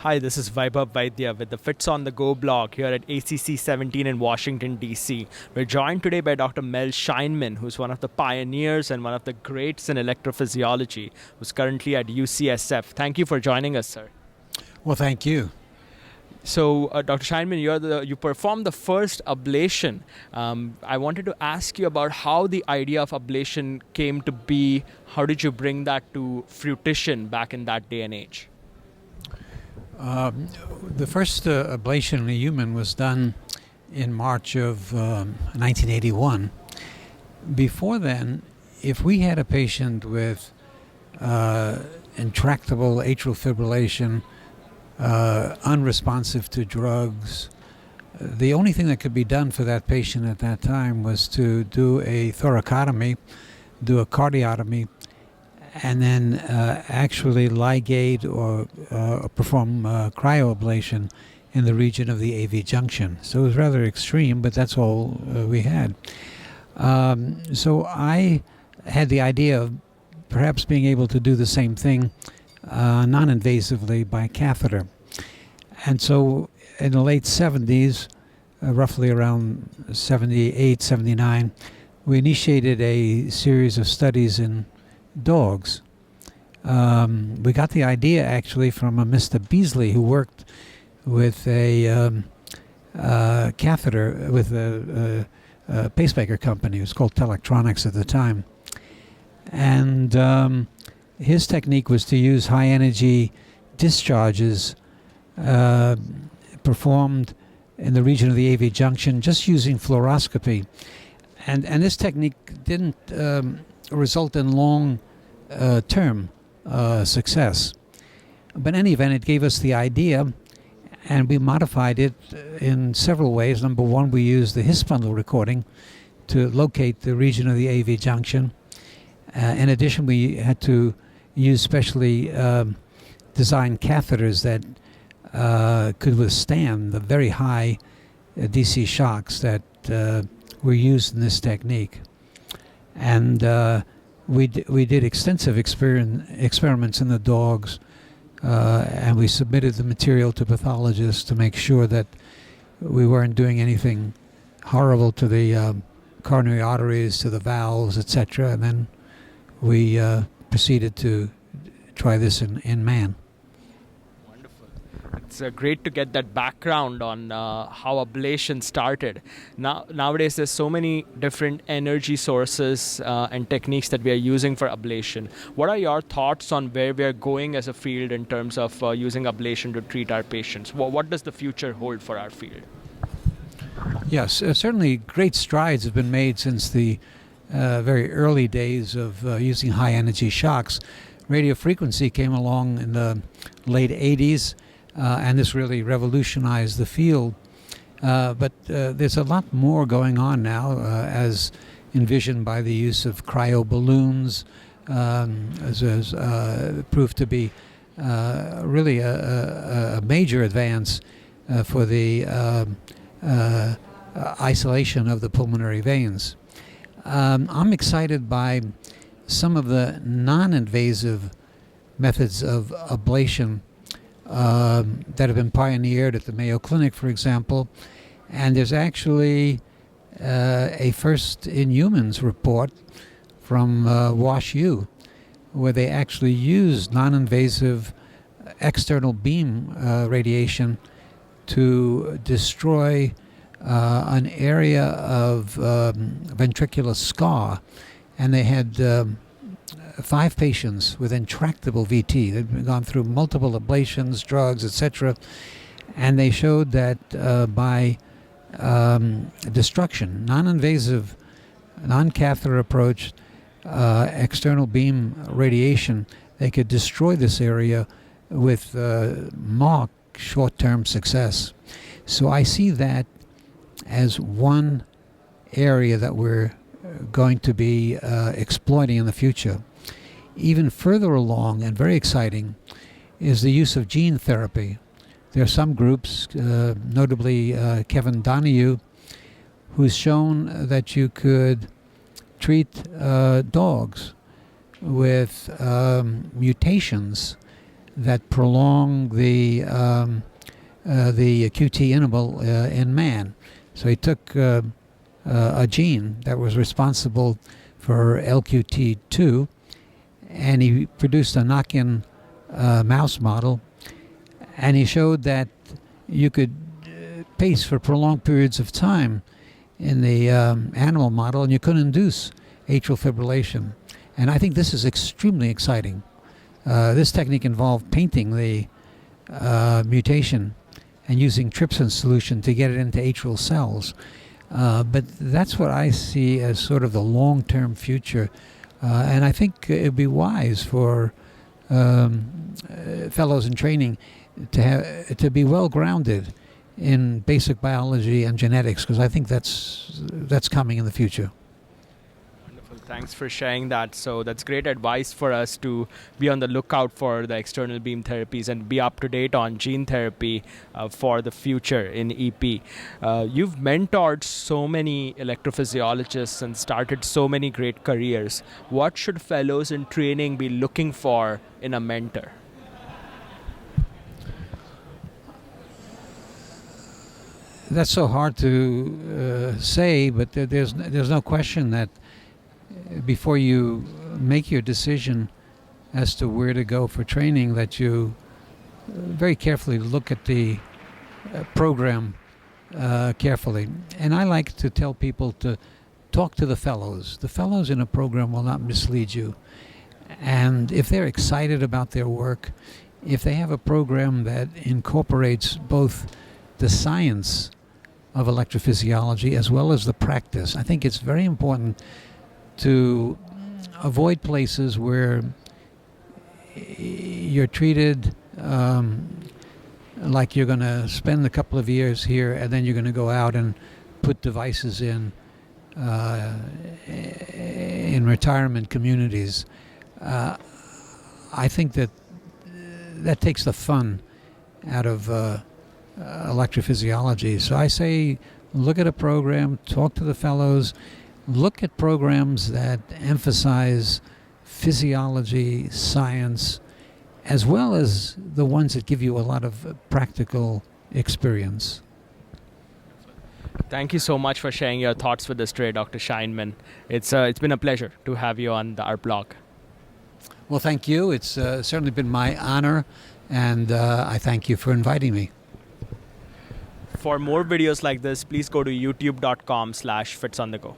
Hi, this is Vaibhav Vaidya with the Fits on the Go blog here at ACC 17 in Washington, D.C. We're joined today by Dr. Mel Scheinman, who's one of the pioneers and one of the greats in electrophysiology, who's currently at UCSF. Thank you for joining us, sir. Well, thank you. So, Dr. Scheinman, you performed the first ablation. I wanted to ask you about how the idea of ablation came to be. How did you bring that to fruition back in that day and age? The first ablation in a human was done in March of 1981. Before then, if we had a patient with intractable atrial fibrillation, unresponsive to drugs, the only thing that could be done for that patient at that time was to do a thoracotomy, do a cardiotomy, and then actually ligate or perform cryoablation in the region of the AV junction. So it was rather extreme, but that's all we had. So I had the idea of perhaps being able to do the same thing non-invasively by catheter. And so in the late 70s, roughly around 78, 79, we initiated a series of studies in dogs. We got the idea actually from a Mr. Beasley who worked with a catheter with a pacemaker company. It was called Telectronics at the time. And his technique was to use high energy discharges performed in the region of the AV junction just using fluoroscopy. And this technique didn't result in long-term success. But in any event, it gave us the idea, and we modified it in several ways. Number one, we used the His bundle recording to locate the region of the AV junction. In addition, we had to use specially designed catheters that could withstand the very high DC shocks that were used in this technique. And we did extensive experiments in the dogs, and we submitted the material to pathologists to make sure that we weren't doing anything horrible to the coronary arteries, to the valves, etc. And then we proceeded to try this in man. Wonderful. It's great to get that background on how ablation started. Nowadays, there's so many different energy sources and techniques that we are using for ablation. What are your thoughts on where we are going as a field in terms of using ablation to treat our patients? What does the future hold for our field? Yes, certainly great strides have been made since the very early days of using high energy shocks. Radio frequency came along in the late 80s, and this really revolutionized the field. But there's a lot more going on now, as envisioned by the use of cryoballoons, as proved to be really a major advance for the isolation of the pulmonary veins. I'm excited by some of the non-invasive methods of ablation that have been pioneered at the Mayo Clinic, for example. And there's actually a first in humans report from WashU, where they actually used non-invasive external beam radiation to destroy an area of ventricular scar. And they had 5 patients with intractable VT. They'd gone through multiple ablations, drugs, etc. And they showed that by destruction, non-invasive, non-catheter approach, external beam radiation, they could destroy this area with marked short-term success. So I see that as one area that we're going to be exploiting in the future. Even further along and very exciting is the use of gene therapy. There are some groups, notably Kevin Donahue, who's shown that you could treat dogs with mutations that prolong the QT interval in man. So he took a gene that was responsible for LQT2, and he produced a knock-in mouse model, and he showed that you could pace for prolonged periods of time in the animal model, and you could induce atrial fibrillation. And I think this is extremely exciting. This technique involved painting the mutation and using trypsin solution to get it into atrial cells. But that's what I see as sort of the long-term future. And I think it would be wise for fellows in training to be well grounded in basic biology and genetics, because I think that's coming in the future. Wonderful. Thanks for sharing that. So that's great advice for us to be on the lookout for the external beam therapies and be up to date on gene therapy for the future in EP. You've mentored so many electrophysiologists and started so many great careers. What should fellows in training be looking for in a mentor? That's so hard to say, but there's no question that before you make your decision as to where to go for training, that you very carefully look at the program carefully. And I like to tell people to talk to the fellows. The fellows in a program will not mislead you. And if they're excited about their work, if they have a program that incorporates both the science of electrophysiology as well as the practice, I think it's very important to avoid places where you're treated like you're going to spend a couple of years here and then you're going to go out and put devices in retirement communities. I think that takes the fun out of electrophysiology. So I say look at a program, talk to the fellows, look at programs that emphasize physiology, science, as well as the ones that give you a lot of practical experience. Thank you so much for sharing your thoughts with us today, Dr. Scheinman. It's been a pleasure to have you on our blog. Well, thank you. It's certainly been my honor, and I thank you for inviting me. For more videos like this, please go to youtube.com/fitsonthego.